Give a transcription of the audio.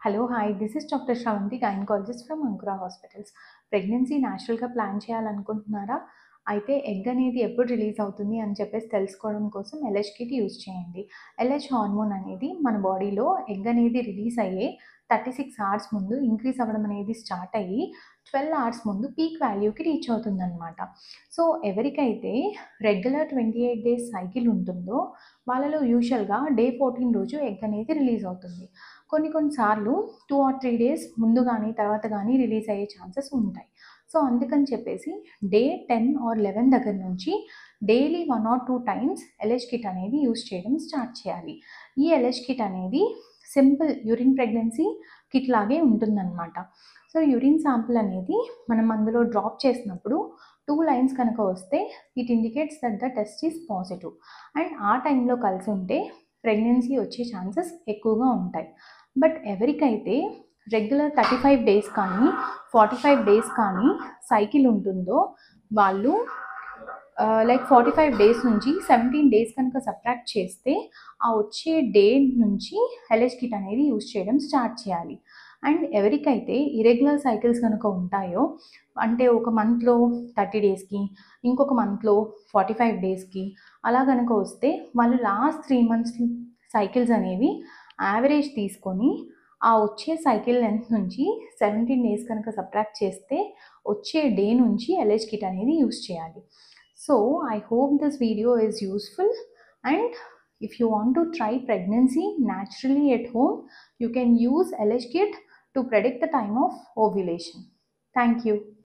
Hello, hi. This is Dr. Shravanti, gynecologist from Ankura Hospitals. Pregnancy న్యాచురల్గా plan చేయాలనుకుంటున్నారా? అయితే egg అనేది ఎప్పుడు రిలీజ్ అవుతుంది అని చెప్పేసి తెలుసుకోవడం కోసం ఎల్హెచ్ కిట్ యూజ్ చేయండి. ఎల్హెచ్ హార్మోన్ అనేది మన బాడీలో ఎగ్ అనేది రిలీజ్ అయ్యే 36 అవర్స్ ముందు ఇంక్రీజ్ అవ్వడం అనేది స్టార్ట్ అయ్యి 12 అవర్స్ ముందు పీక్ వాల్యూకి రీచ్ అవుతుందన్నమాట. సో ఎవరికైతే రెగ్యులర్ 28 డేస్ సైకిల్ ఉంటుందో వాళ్ళలో యూజువల్గా డే 14 రోజు ఎగ్ అనేది రిలీజ్ అవుతుంది. కొన్నిసార్లు 2 or 3 డేస్ ముందు కానీ తర్వాత కానీ రిలీజ్ అయ్యే ఛాన్సెస్ ఉంటాయి. సో అందుకని చెప్పేసి డే 10 or 11 దగ్గర నుంచి daily 1 or 2 times LH kit అనేది యూజ్ చేయడం స్టార్ట్ చేయాలి. ఈ ఎల్హెచ్ కిట్ అనేది సింపుల్ యూరిన్ ప్రెగ్నెన్సీ కిట్ లాగే ఉంటుందన్నమాట. సో యూరిన్ శాంపుల్ అనేది మనం అందులో డ్రాప్ చేసినప్పుడు 2 లైన్స్ కనుక వస్తే it indicates that the test is positive and ఆ టైంలో కలిసి ఉంటే ప్రెగ్నెన్సీ వచ్చే ఛాన్సెస్ ఎక్కువగా ఉంటాయి. బట్ ఎవరికైతే రెగ్యులర్ 35 డేస్ కానీ 45 డేస్ కానీ సైకిల్ ఉంటుందో వాళ్ళు 45 డేస్ నుంచి 17 డేస్ కనుక సబ్ట్రాక్ట్ చేస్తే ఆ వచ్చే డే నుంచి ఎల్హెచ్ కిట్ అనేది యూజ్ చేయడం స్టార్ట్ చేయాలి. అండ్ ఎవరికైతే ఇరెగ్యులర్ సైకిల్స్ కనుక ఉంటాయో అంటే ఒక మంత్లో 30 డేస్కి ఇంకొక మంత్లో 45 డేస్కి అలా కనుక వస్తే వాళ్ళు లాస్ట్ 3 months సైకిల్స్ అనేవి యావరేజ్ తీసుకొని ఆ వచ్చే సైకిల్ లెంత్ నుంచి 17 డేస్ కనుక సబ్ట్రాక్ట్ చేస్తే వచ్చే డే నుంచి ఎల్హెచ్ కిట్ అనేది యూజ్ చేయాలి. So I hope this video is useful, and if you want to try pregnancy naturally at home, you can use LH kit to predict the time of ovulation. Thank you.